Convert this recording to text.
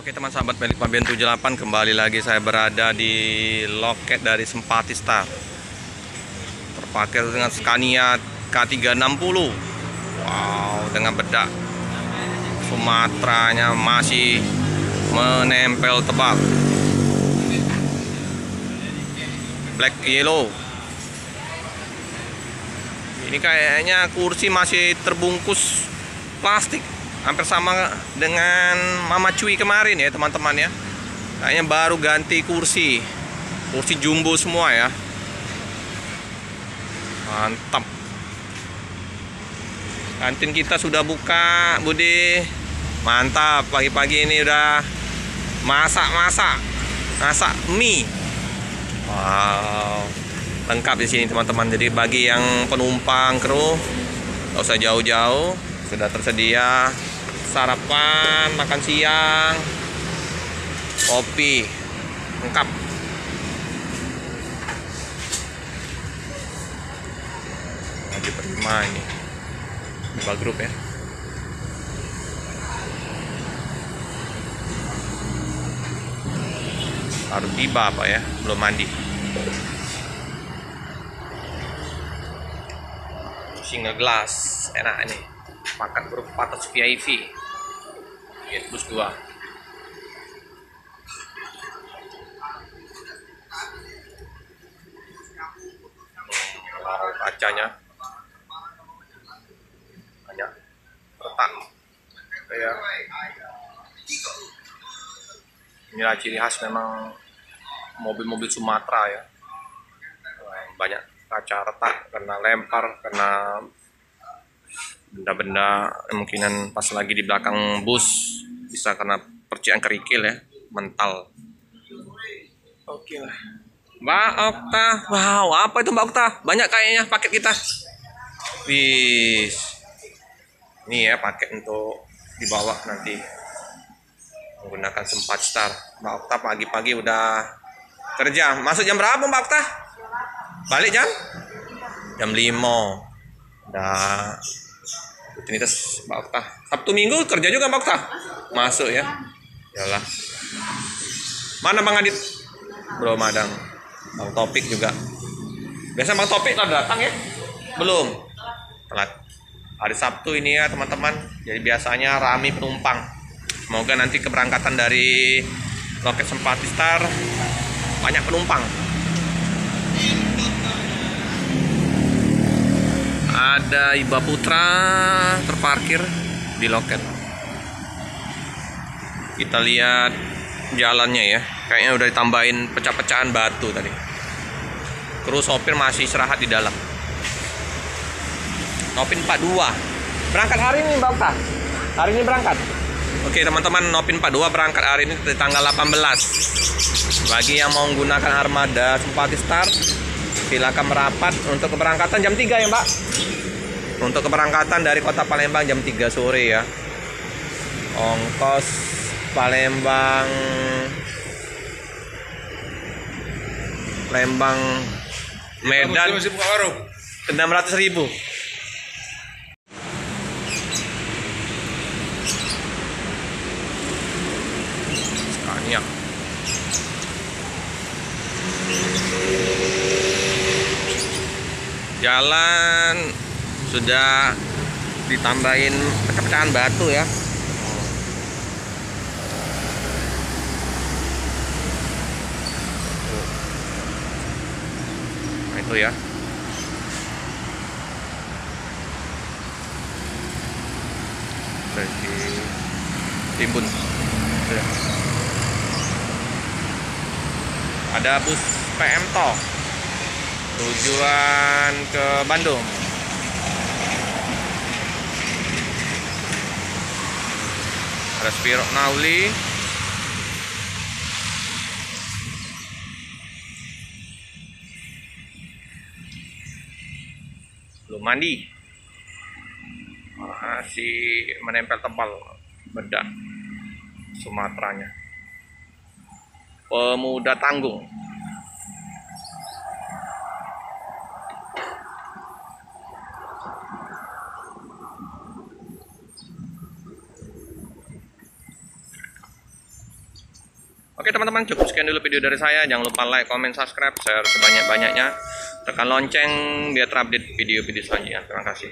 Oke teman sahabat milik Fabian 78, kembali lagi saya berada di loket dari Sempati Star. Terparkir dengan Scania K360. Wow, dengan bedak Sumatranya masih menempel tebal. Black yellow. Ini kayaknya kursi masih terbungkus plastik, hampir sama dengan Mama Cui kemarin ya teman-teman ya. Kayaknya baru ganti kursi jumbo semua ya. Mantap. Kantin kita sudah buka, Budi. Mantap, pagi-pagi ini udah masak mie. Wow, lengkap di sini teman-teman. Jadi bagi yang penumpang kru, nggak usah jauh-jauh, sudah tersedia sarapan, makan siang, kopi, lengkap. Lagi berlima ini, dua grup ya. Baru tiba apa ya, belum mandi. Single glass, enak nih. Makan grup patas VIP. Plus 2. Wow, kacanya banyak retak. Kayak inilah ciri khas memang mobil-mobil Sumatera ya. Banyak kaca retak karena lempar, karena benda-benda kemungkinan pas lagi di belakang bus, bisa karena percikan kerikil ya, mental. Oke lah. Mbak Okta, wow, apa itu Mbak Okta? Banyak kayaknya paket kita. Wis. Ini ya paket untuk dibawa nanti menggunakan Sempati Star. Mbak Okta pagi-pagi udah kerja. Masuk jam berapa Mbak Okta? Balik jam 5. Udah rutinitas Mbak Okta. Sabtu Minggu kerja juga Mbak Okta? Masuk ya. Yalah. Mana Bang Adit? Belum ada. Bang Topik juga. Biasa Bang Topik telah datang ya? Belum. Telat. Hari Sabtu ini ya teman-teman. Jadi biasanya ramai penumpang. Semoga nanti keberangkatan dari loket Sempati Star banyak penumpang. Ada Iba Putra terparkir di loket. Kita lihat jalannya ya. Kayaknya udah ditambahin pecah-pecahan batu tadi. Kru sopir masih istirahat di dalam. Nopin 42. Berangkat hari ini Mbak Okta? Hari ini berangkat. Oke teman-teman, Nopin 42 berangkat hari ini di tanggal 18. Bagi yang mau menggunakan armada Sempati Star, silakan merapat untuk keberangkatan jam 3 ya Mbak. Untuk keberangkatan dari kota Palembang jam 3 sore ya. Ongkos Palembang Medan 600.000. Scania. Jalan sudah ditambahin pecah-pecahan batu ya. Nah, itu ya. Lagi timbun. Ada bus PM Tok tujuan ke Bandung. Ada Spiro Nauli. Belum mandi. Masih menempel tebal bedak Sumateranya. Pemuda tanggung. Oke teman-teman, cukup sekian dulu video dari saya. Jangan lupa like, comment, subscribe, share sebanyak-banyaknya. Tekan lonceng biar terupdate video-video selanjutnya. Terima kasih.